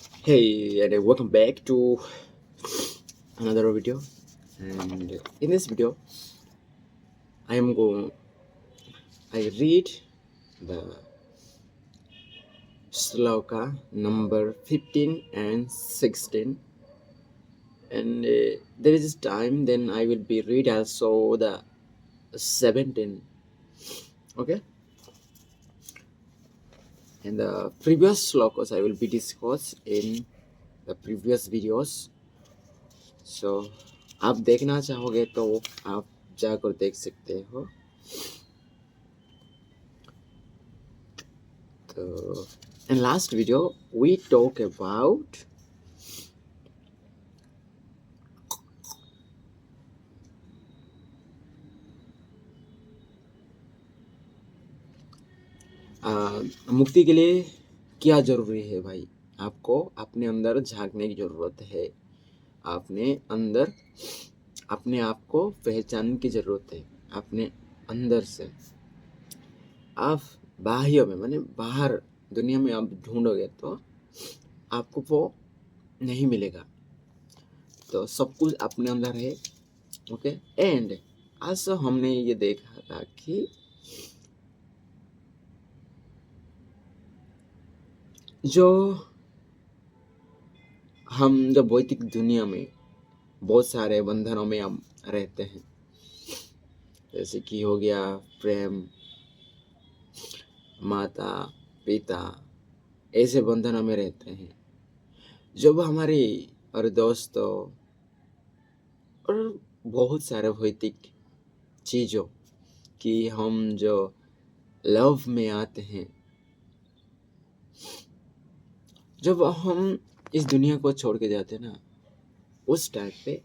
Hey, and welcome back to another video. And in this video, I am going. I read the sloka number 15 and 16, and there is time. Then I will be read also the 17. Okay, and the previous slokas I will be discussed in the previous videos. So आप देखना चाहोगे तो आप जाकर देख सकते हो. So, in last video, we talk about मुक्ति के लिए क्या जरूरी है भाई. आपको अपने अंदर झांकने की जरूरत है. आपने अंदर अपने आप को पहचानने की जरूरत है. अपने अंदर से आप बाह्य में माने बाहर दुनिया में आप ढूंढोगे तो आपको वो नहीं मिलेगा. तो सब कुछ अपने अंदर है. ओके, एंड आज हमने ये देखा था कि जो हम जब भौतिक दुनिया में बहुत सारे बंधनों में हम रहते हैं, जैसे कि हो गया प्रेम, माता पिता, ऐसे बंधनों में रहते हैं. जब हमारी और दोस्तों और बहुत सारे भौतिक चीज़ों कि हम जो लव में आते हैं, जब हम इस दुनिया को छोड़ के जाते हैं ना, उस टाइम पे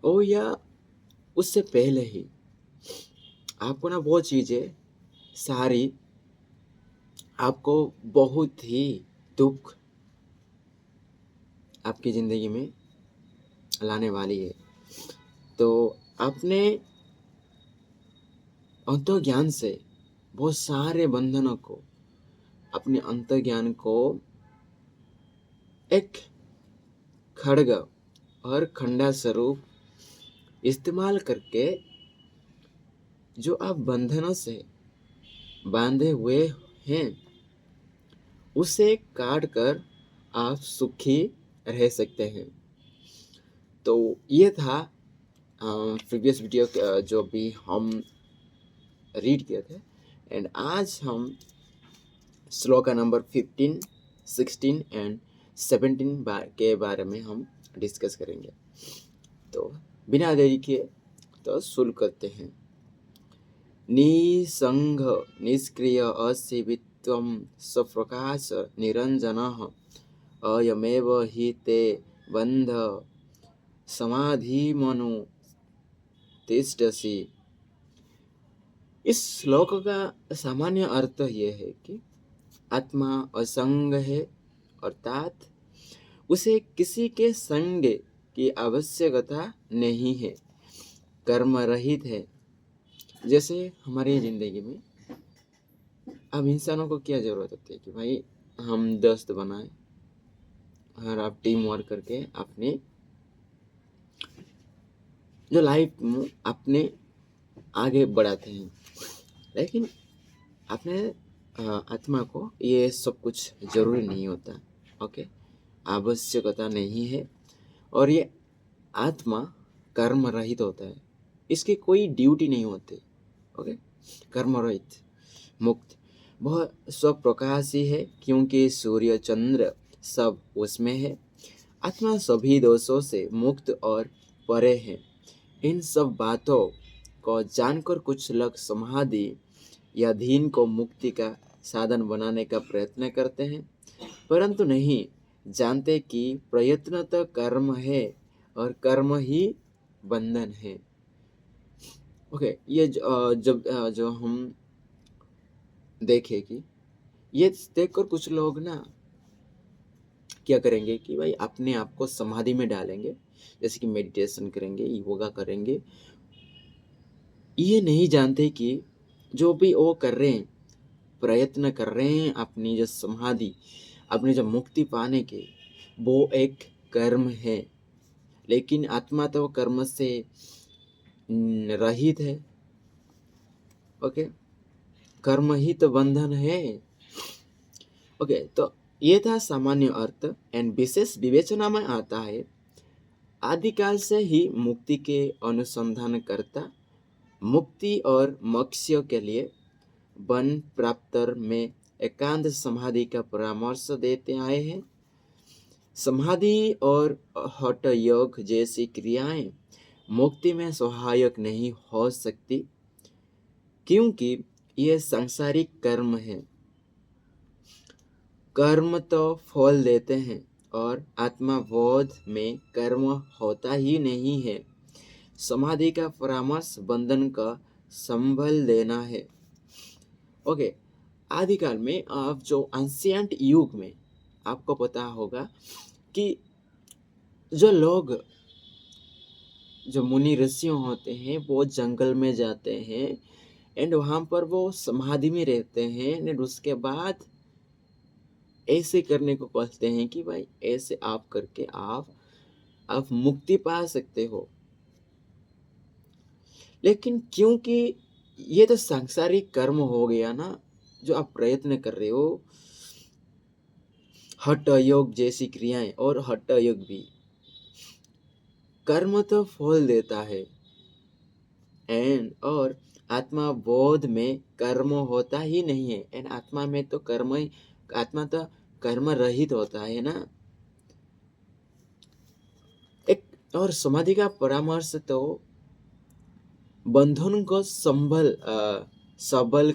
ओ या उससे पहले ही आपको ना वो चीज़ें सारी आपको बहुत ही दुख आपकी ज़िंदगी में लाने वाली है. तो आपने अंतर्ज्ञान से बहुत सारे बंधनों को, अपने अंतर्ज्ञान को एक खड्ग और खंडा स्वरूप इस्तेमाल करके जो आप बंधनों से बांधे हुए हैं, उसे काट कर आप सुखी रह सकते हैं. तो ये था प्रीवियस वीडियो जो भी हम रीड किए थे. एंड आज हम श्लोका नंबर 15, 16 एंड 17 के बारे में हम डिस्कस करेंगे. तो बिना देरी किए तो शुरू करते हैं. निसंग निष्क्रिय असीवित्वं स्वप्रकाश निरंजनः अयमेव हि ते बंध समाधिमनु तिष्ठसि. इस श्लोक का सामान्य अर्थ यह है कि आत्मा असंग है, अर्थात उसे किसी के संग की आवश्यकता नहीं है, कर्म रहित है. जैसे हमारी ज़िंदगी में अब इंसानों को क्या ज़रूरत होती है कि भाई हम दोस्त बनाएं और आप टीम वर्क करके अपने जो लाइफ में अपने आगे बढ़ाते हैं. लेकिन अपने आत्मा को ये सब कुछ ज़रूरी नहीं होता. ओके, आवश्यकता नहीं है. और ये आत्मा कर्म रहित होता है, इसकी कोई ड्यूटी नहीं होती. ओके, कर्म रहित, मुक्त, वह स्वप्रकाशी है क्योंकि सूर्य चंद्र सब उसमें है. आत्मा सभी दोषों से मुक्त और परे है. इन सब बातों को जानकर कुछ लोग समाधि या ध्यान को मुक्ति का साधन बनाने का प्रयत्न करते हैं, परंतु नहीं जानते कि प्रयत्न तो कर्म है और कर्म ही बंधन है. ओके, ये जब जो हम देखें कि ये देखकर कुछ लोग ना क्या करेंगे कि भाई अपने आप को समाधि में डालेंगे, जैसे कि मेडिटेशन करेंगे, योगा करेंगे. ये नहीं जानते कि जो भी वो कर रहे हैं, प्रयत्न कर रहे हैं अपनी जो समाधि अपनी जो मुक्ति पाने की, वो एक कर्म है। लेकिन आत्मा तो कर्म से रहित है। ओके, कर्म ही तो बंधन है। ओके, तो ये था सामान्य अर्थ। एंड विशेष विवेचना में आता है, आदिकाल से ही मुक्ति के अनुसंधान करता मुक्ति और मोक्ष के लिए वन प्राप्तर में एकांत समाधि का परामर्श देते आए हैं। समाधि और हठ योग जैसी क्रियाएं मुक्ति में सहायक नहीं हो सकती, क्योंकि ये सांसारिक कर्म है। कर्म तो फल देते हैं और आत्मबोध में कर्म होता ही नहीं है। समाधि का परामर्श बंधन का संबल देना है। ओके, आदिकाल में आप जो एंशिएंट युग में आपको पता होगा कि जो लोग, जो मुनि ऋषियों होते हैं, वो जंगल में जाते हैं एंड वहाँ पर वो समाधि में रहते हैं एंड उसके बाद ऐसे करने को कहते हैं कि भाई ऐसे आप करके आप मुक्ति पा सकते हो। लेकिन क्योंकि ये तो सांसारिक कर्म हो गया ना, जो आप प्रयत्न कर रहे हो, हठ योग जैसी क्रियाएं, और हठ योग भी कर्म तो फल देता है एंड और आत्मा बोध में कर्म होता ही नहीं है। एंड आत्मा में तो आत्मा तो कर्म रहित होता है ना। एक और समाधि का परामर्श तो बंधन को सबल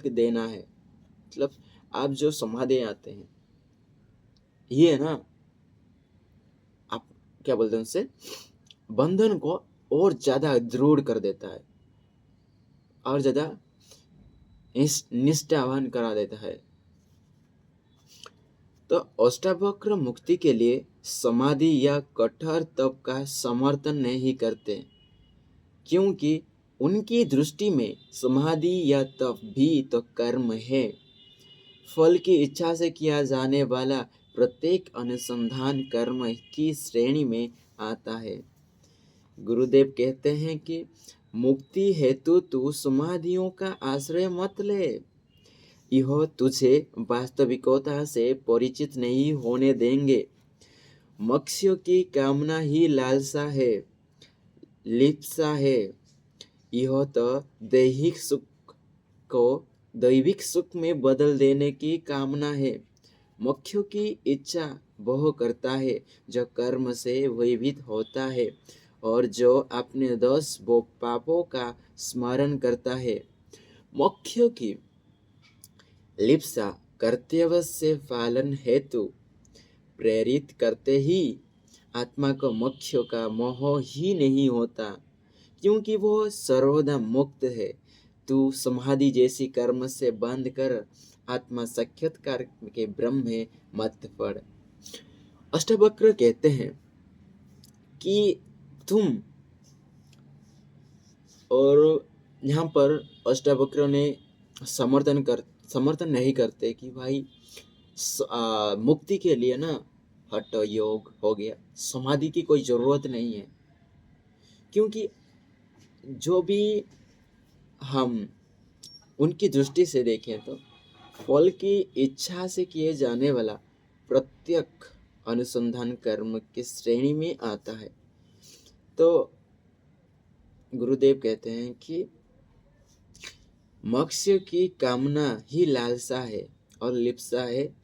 देना है। मतलब आप जो समाधि आते हैं, ये है ना, आप क्या बोलते हैं उनसे, बंधन को और ज्यादा दृढ़ कर देता है और ज्यादा निष्ठावान करा देता है। तो अष्टावक्र मुक्ति के लिए समाधि या कठोर तप का समर्थन नहीं करते, क्योंकि उनकी दृष्टि में समाधि या तप भी तो कर्म है। फल की इच्छा से किया जाने वाला प्रत्येक अनुसंधान कर्म की श्रेणी में आता है। गुरुदेव कहते हैं कि मुक्ति हेतु तू समाधियों का आश्रय मत ले, यह तुझे वास्तविकता से परिचित नहीं होने देंगे। मोक्ष की कामना ही लालसा है, लिप्सा है। यह तो दैहिक सुख को दैविक सुख में बदल देने की कामना है। मोक्ष की इच्छा वह करता है जो कर्म से भयभीत होता है और जो अपने दोष व पापों का स्मरण करता है। मोक्ष की लिप्सा कर्तव्य से पालन हेतु प्रेरित करते ही आत्मा को मोक्ष का मोह ही नहीं होता, क्योंकि वो सर्वदा मुक्त है। तू समाधि जैसी कर्म से बंध कर आत्मा साक्षात्कार के ब्रह्म में मत पड़। अष्टावक्र कहते हैं कि तुम, और यहाँ पर अष्टावक्र ने समर्थन नहीं करते कि भाई मुक्ति के लिए ना हठ योग हो गया, समाधि की कोई जरूरत नहीं है। क्योंकि जो भी हम उनकी दृष्टि से देखें तो फल की इच्छा से किए जाने वाला प्रत्येक अनुसंधान कर्म की श्रेणी में आता है। तो गुरुदेव कहते हैं कि मोक्ष की कामना ही लालसा है और लिप्सा है।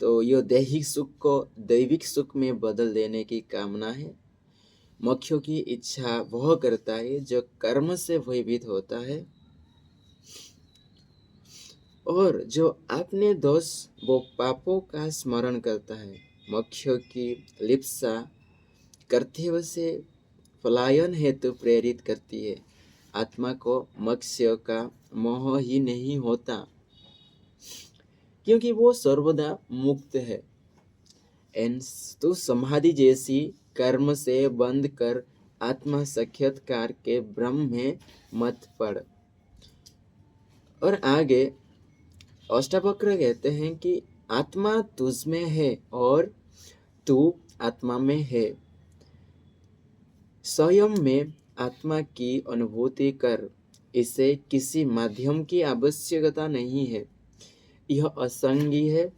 तो यह दैहिक सुख को दैविक सुख में बदल देने की कामना है। मोक्ष की इच्छा वह करता है जो कर्म से भयभीत होता है और जो अपने दोष व पापों का स्मरण करता है। मोक्ष की लिप्सा कर्तव्य से पलायन हेतु प्रेरित करती है। आत्मा को मोक्ष का मोह ही नहीं होता, क्योंकि वो सर्वदा मुक्त है। तो समाधि जैसी कर्म से बंध कर आत्मा साक्षात्कार के ब्रह्म में मत पड़। और आगे अष्टावक्र कहते हैं कि आत्मा तुझ में है और तू आत्मा में है। स्वयं में आत्मा की अनुभूति कर, इसे किसी माध्यम की आवश्यकता नहीं है। यह असंगी है,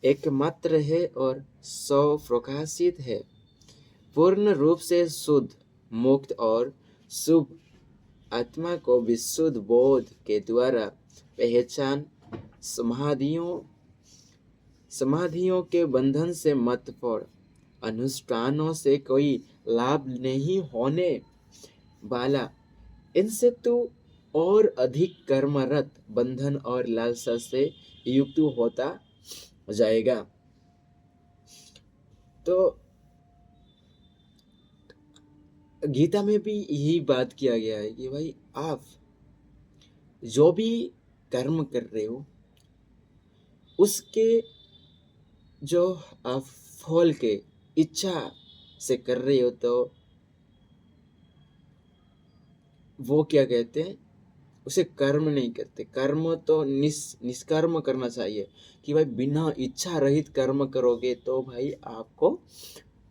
एकमात्र है और स्वप्रकाशित है। पूर्ण रूप से शुद्ध, मुक्त और शुभ आत्मा को विशुद्ध बोध के द्वारा पहचान। समाधियों समाधियों के बंधन से मत पड़। अनुष्ठानों से कोई लाभ नहीं होने वाला। इनसे तू और अधिक कर्मरत, बंधन और लालसा से युक्त होता जाएगा। तो गीता में भी यही बात किया गया है कि भाई आप जो भी कर्म कर रहे हो उसके जो आप फल के इच्छा से कर रहे हो, तो वो क्या कहते हैं, उसे कर्म नहीं करते। कर्म तो निष्कर्म करना चाहिए कि भाई बिना इच्छा रहित कर्म करोगे तो भाई आपको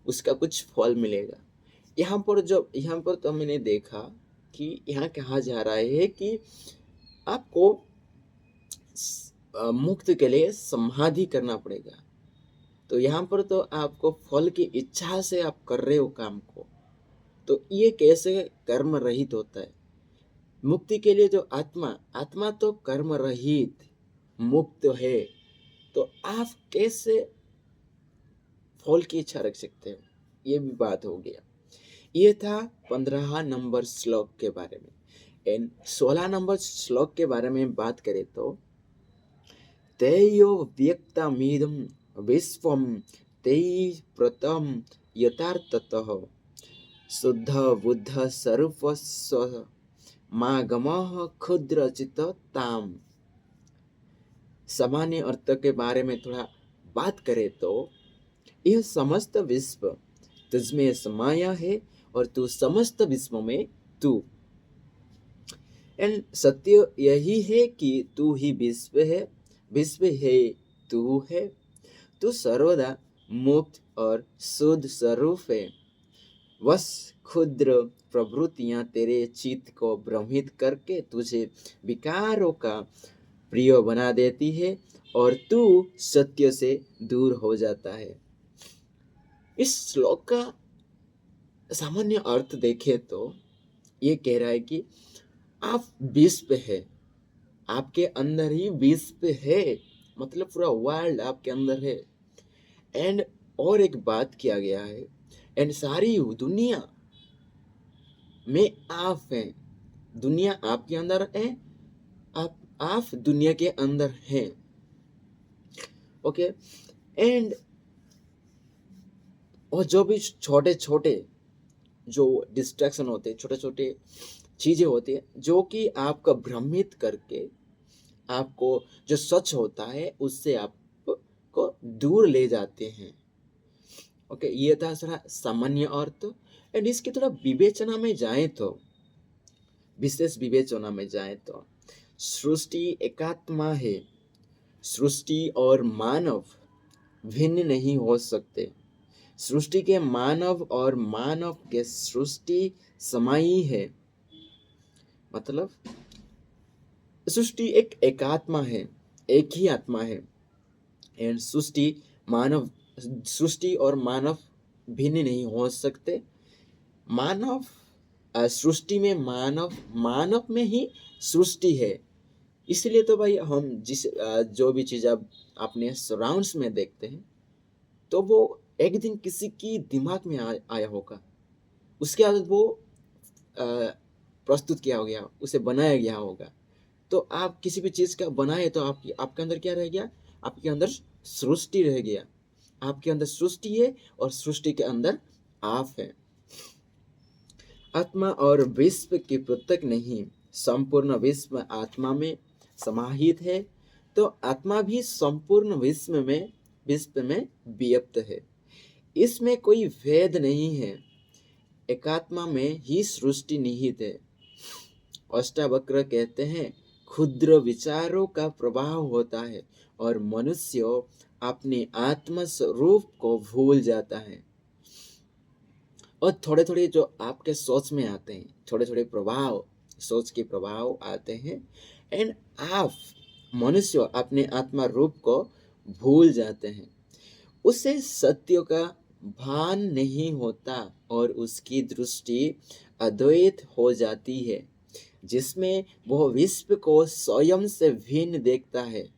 उसका कुछ फल मिलेगा। यहाँ पर तो मैंने देखा कि यहाँ कहा जा रहा है कि आपको मुक्त के लिए समाधि करना पड़ेगा। तो यहाँ पर तो आपको फल की इच्छा से आप कर रहे हो काम को, तो ये कैसे कर्म रहित होता है। मुक्ति के लिए जो आत्मा तो कर्म रहित मुक्त है, तो आप कैसे फल की इच्छा रख सकते हो, ये भी बात हो गया। ये था 15 नंबर श्लोक के बारे में। एंड 16 नंबर श्लोक के बारे में बात करें तो तेयो व्यक्तमिदं विश्वं तेयि प्रथम यथार्थतः शुद्ध बुद्ध स्वरूपस्व मागमः क्षुद्रचित्त ताम। सामान्य अर्थ के बारे में थोड़ा बात करें तो यह समस्त विश्व तुझमें समाया है और तू समस्त विश्व में तू। एंड सत्य यही है कि तू ही विश्व है, विश्व है तू है। तू सर्वदा मुक्त और शुद्ध स्वरूप है। बस क्षुद्र प्रवृत्तियां तेरे चित्त को भ्रमित करके तुझे विकारों का प्रिय बना देती है और तू सत्य से दूर हो जाता है। इस श्लोक का सामान्य अर्थ देखें तो ये कह रहा है कि आप विश्व है, आपके अंदर ही विश्व है, मतलब पूरा वर्ल्ड आपके अंदर है। एंड और एक बात किया गया है, एंड सारी दुनिया में आप हैं, दुनिया आपके अंदर है, आप दुनिया के अंदर हैं। ओके। एंड और जो भी छोटे छोटे जो डिस्ट्रैक्शन होते हैं, छोटे छोटे चीजें होती है जो कि आपका भ्रमित करके आपको जो सच होता है उससे आपको दूर ले जाते हैं। ओके, ये था थोड़ा सामान्य अर्थ। एंड इसकी थोड़ा विवेचना में जाए तो, विशेष विवेचना में जाए तो सृष्टि एकात्मा है। सृष्टि और मानव भिन्न नहीं हो सकते। सृष्टि के मानव और मानव के सृष्टि समाई है। मतलब सृष्टि एक एकात्मा है, एक ही आत्मा है। एंड सृष्टि और मानव भिन्न नहीं हो सकते। मानव सृष्टि में मानव में ही सृष्टि है। इसलिए तो भाई हम जो भी चीज आप अपने सराउंड्स में देखते हैं तो वो एक दिन किसी की दिमाग में आया होगा, उसके बाद वो प्रस्तुत किया हो गया, उसे बनाया गया होगा। तो आप किसी भी चीज का बनाए तो आपके अंदर क्या रह गया, आपके अंदर सृष्टि रह गया। आपके अंदर सृष्टि है और सृष्टि के अंदर आप है। आत्मा और विश्व की पृथक नहीं, संपूर्ण विश्व आत्मा में समाहित है। तो आत्मा भी संपूर्ण विश्व में व्याप्त है। इसमें कोई भेद नहीं है। एकात्मा में ही सृष्टि निहित है। अष्टावक्र कहते हैं क्षुद्र विचारों का प्रभाव होता है और मनुष्य अपने आत्म स्वरूप को भूल जाता है। और थोड़े थोड़े जो आपके सोच में आते हैं, थोड़े थोड़े प्रभाव, सोच के प्रभाव आते हैं, एंड आप मनुष्य अपने आत्मा रूप को भूल जाते हैं। उसे सत्य का भान नहीं होता और उसकी दृष्टि अद्वैत हो जाती है, जिसमें वह विश्व को स्वयं से भिन्न देखता है।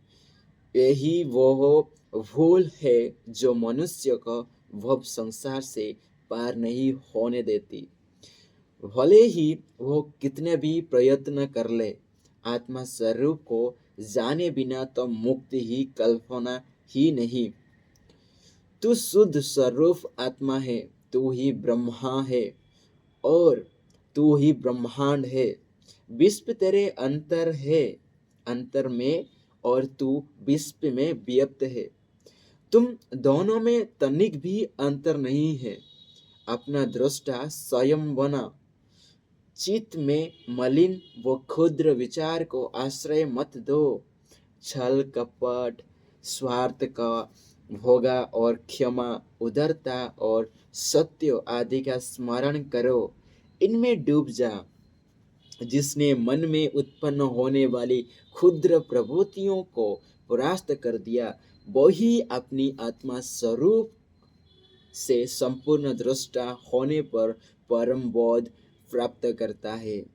यही वह भूल है जो मनुष्य को भव संसार से पार नहीं होने देती। भले ही वो कितने भी प्रयत्न कर ले, आत्मा स्वरूप को जाने बिना तो मुक्ति ही कल्पना ही नहीं। तू शुद्ध स्वरूप आत्मा है, तू ही ब्रह्मा है और तू ही ब्रह्मांड है। विश्व तेरे अंतर है, अंतर में, और तू विश्व में व्याप्त है। तुम दोनों में तनिक भी अंतर नहीं है। अपना दृष्टा स्वयं बना। चित्त में मलिन व क्षुद्र विचार को आश्रय मत दो। छल कपट, स्वार्थ का भोगा और क्षमा, उदारता और सत्य आदि का स्मरण करो। इनमें डूब जा। जिसने मन में उत्पन्न होने वाली क्षुद्र प्रवृत्तियों को परास्त कर दिया, वही अपनी आत्मा स्वरूप से संपूर्ण दृष्टा होने पर परम बोध प्राप्त करता है।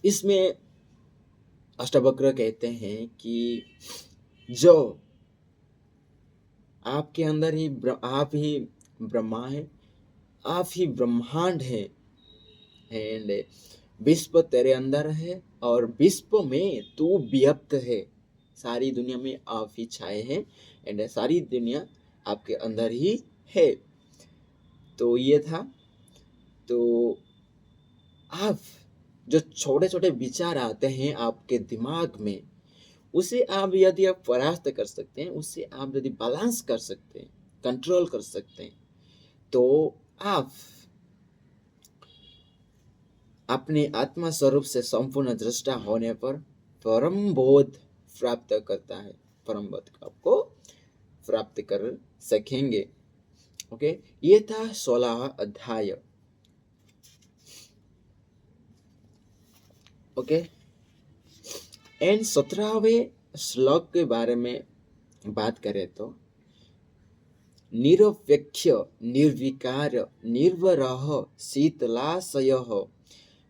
इसमें अष्टावक्र कहते हैं कि जो आपके अंदर ही आप ही ब्रह्मा है, आप ही ब्रह्मांड है, एंड विश्व तेरे अंदर है और विश्व में तू व्याप्त है। सारी दुनिया में आप ही छाए हैं एंड सारी दुनिया आपके अंदर ही है। तो ये था। तो आप जो छोटे छोटे विचार आते हैं आपके दिमाग में, उसे आप यदि आप परास्त कर सकते हैं, उससे आप यदि बैलेंस कर सकते हैं, कंट्रोल कर सकते हैं, तो आप अपने आत्मा स्वरूप से संपूर्ण दृष्टा होने पर परम बोध प्राप्त करता है। परम बोध आपको प्राप्त कर सकेंगे। ओके, ये था 16वां अध्याय। ओके, एंड 17वें श्लोक के बारे में बात करें तो निरपेक्ष निर्विकार निर्वरः शीतलाशयः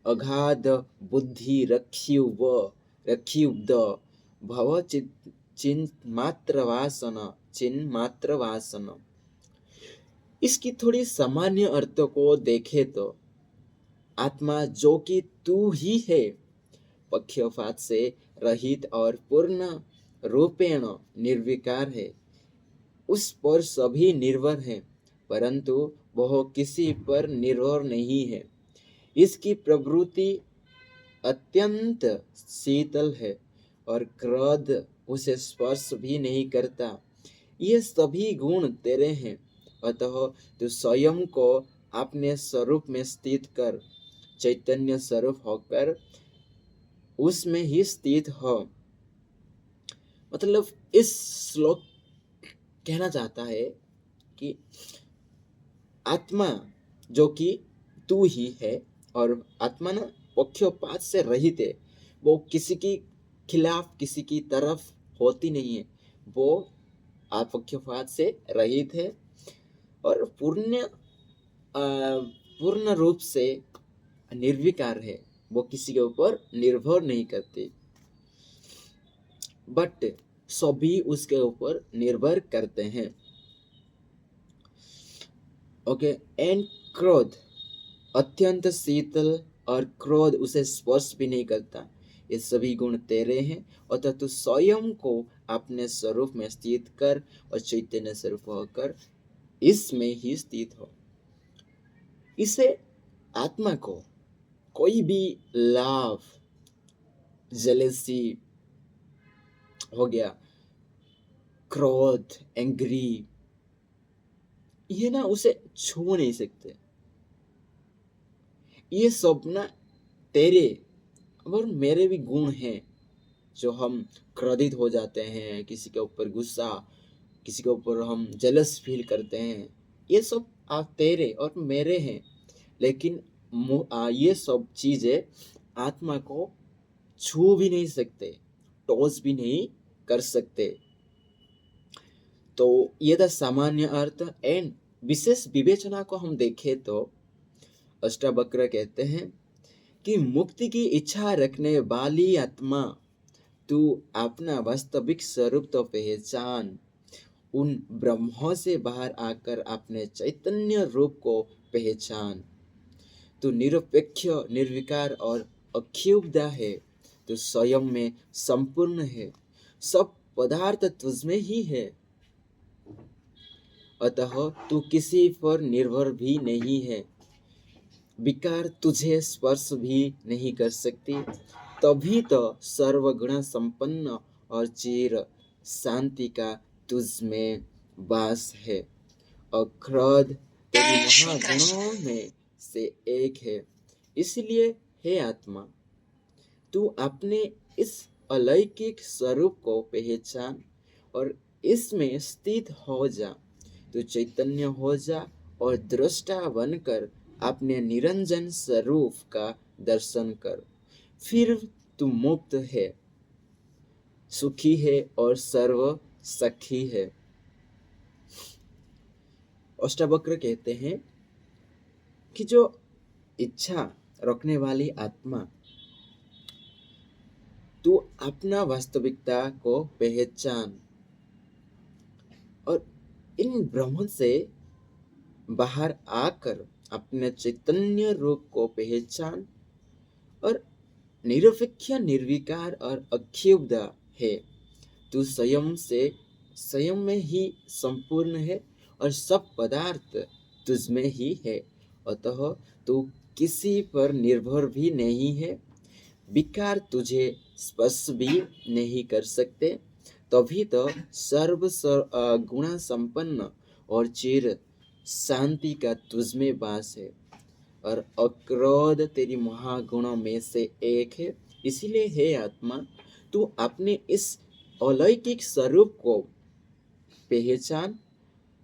अगाध बुद्धि रक्षुब्ध भव चिन्मात्र वासन। इसकी थोड़ी सामान्य अर्थ को देखें तो आत्मा जो कि तू ही है, पक्षपात से रहित और पूर्ण रूपेण निर्विकार है। उस पर सभी निर्भर हैं, परंतु वह किसी पर निर्भर नहीं है। इसकी प्रवृत्ति अत्यंत शीतल है और क्रोध उसे स्पर्श भी नहीं करता। ये सभी गुण तेरे हैं, अतः तू स्वयं को अपने स्वरूप में स्थित कर, चैतन्य स्वरूप होकर उसमें ही स्थित हो। मतलब इस श्लोक कहना चाहता है कि आत्मा जो कि तू ही है, और आत्मा ना पक्षपात से रहित है, वो किसी की खिलाफ किसी की तरफ होती नहीं है। वो पक्षपात से रहित है और पूर्ण रूप से निर्विकार है। वो किसी के ऊपर निर्भर नहीं करते, बट सभी उसके ऊपर निर्भर करते हैं। ओके, एंड क्रोध अत्यंत शीतल और क्रोध उसे स्पर्श भी नहीं करता। ये सभी गुण तेरे हैं, अतः तू स्वयं को अपने स्वरूप में स्थित कर और चैतन्य स्वरूप होकर इसमें ही स्थित हो। इसे आत्मा को कोई भी लाभ, जेलेसी हो गया, क्रोध, एंग्री, ये ना उसे छू नहीं सकते। ये सब ना तेरे और मेरे भी गुण हैं, जो हम क्रोधित हो जाते हैं, किसी के ऊपर गुस्सा, किसी के ऊपर हम जेलस फील करते हैं। ये सब तेरे और मेरे हैं, लेकिन ये सब चीज़ें आत्मा को छू भी नहीं सकते, टॉस भी नहीं कर सकते। तो ये था सामान्य अर्थ। एंड विशेष विवेचना को हम देखें तो अष्टावक्र कहते हैं कि मुक्ति की इच्छा रखने वाली आत्मा, तू अपना वास्तविक स्वरूप तो पहचान, उन ब्रह्मों से बाहर आकर अपने चैतन्य रूप को पहचान। तू निरपेक्ष, निर्विकार और अक्षुब्ध है। तू स्वयं में संपूर्ण है। सब पदार्थ तुझमें ही है। अतः तू किसी पर निर्भर भी नहीं है। विकार तुझे स्पर्श भी नहीं कर सकती। तभी तो सर्वगुण संपन्न और चिर शांति का तुझ में वास है। और क्रोध तेरी महागुणों में से एक है। इसलिए हे आत्मा, तू अपने इस अलौकिक स्वरूप को पहचान और इसमें स्थित हो जा। तू चैतन्य हो जा और दृष्टा बनकर अपने निरंजन स्वरूप का दर्शन कर। फिर तू मुक्त है, सुखी है और सर्व सखी है। अष्टावक्र कहते हैं कि जो इच्छा रखने वाली आत्मा, तू अपना वास्तविकता को पहचान और इन ब्रह्म से बाहर आकर अपने चैतन्य रूप को पहचान और निरपेक्ष, निर्विकार और अक्षुब्ध है। तू स्वयं में ही संपूर्ण है और सब पदार्थ तुझमें ही है। अतः तू किसी पर निर्भर भी नहीं है। विकार तुझे स्पर्श भी नहीं कर सकते। तभी तो गुण संपन्न और चिर शांति का तुझमें वास है। और अक्रोध तेरी महागुणों में से एक है। इसीलिए हे आत्मा, तू अपने इस अलौकिक स्वरूप को पहचान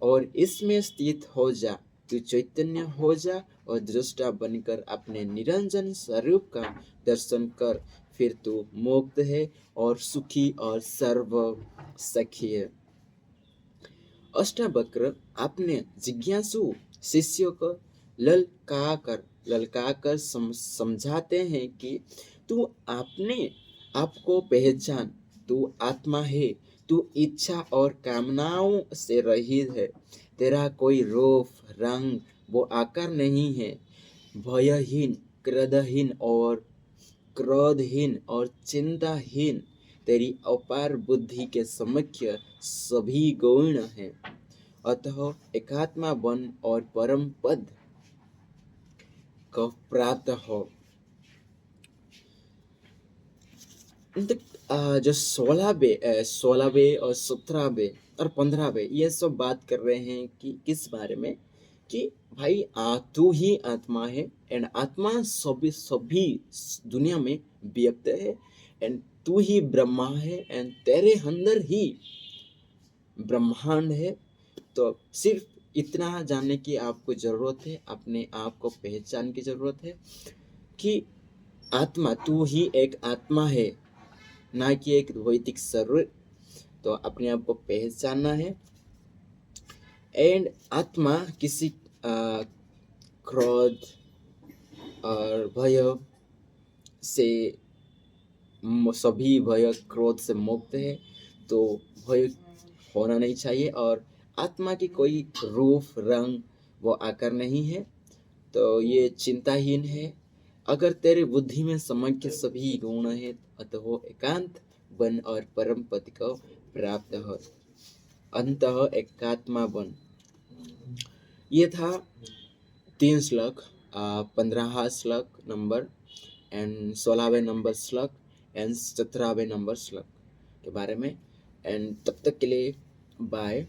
और इसमें स्थित हो जा। तू चैतन्य हो जा और दृष्टा बनकर अपने निरंजन स्वरूप का दर्शन कर। फिर तू मुक्त है और सुखी और सर्व सखी है। अष्टावक्र अपने जिज्ञासु शिष्यों को ललकाकर समझाते हैं कि तू अपने आप को पहचान। तू आत्मा है। तू इच्छा और कामनाओं से रहित है। तेरा कोई रूप, रंग वो आकार नहीं है। भयहीन, क्रोधहीन और चिंताहीन तेरी अपार बुद्धि के समक्ष सभी गौण हैं। अतः एकात्मा बन और परम पद को प्राप्त हो। जो 16वें और 17वें और 15वें ये सब बात कर रहे हैं कि किस बारे में, कि भाई तू ही आत्मा है। एंड आत्मा सभी दुनिया में व्यक्त है। एंड तू ही ब्रह्मा है। एंड तेरे अंदर ही ब्रह्मांड है। तो सिर्फ इतना जानने की आपको जरूरत है, अपने आप को पहचान की जरूरत है कि आत्मा, तू ही एक आत्मा है, ना कि एक भौतिक शरीर। तो अपने आप को पहचानना है। एंड आत्मा किसी क्रोध और भय से, सभी भय क्रोध से मुक्त है। तो भय होना नहीं चाहिए। और आत्मा की कोई रूप, रंग वो आकार नहीं है। तो ये चिंताहीन है। अगर तेरे बुद्धि में समझ सभी गुण है, अतः वो एकांत बन और परम पद को प्राप्त हो। अंतः एकात्मा बन। ये था 3 श्लोक, 15वां श्लोक नंबर एंड 16वें नंबर श्लोक एंड 17वें नंबर श्लोक के बारे में। एंड तब तक के लिए बाय।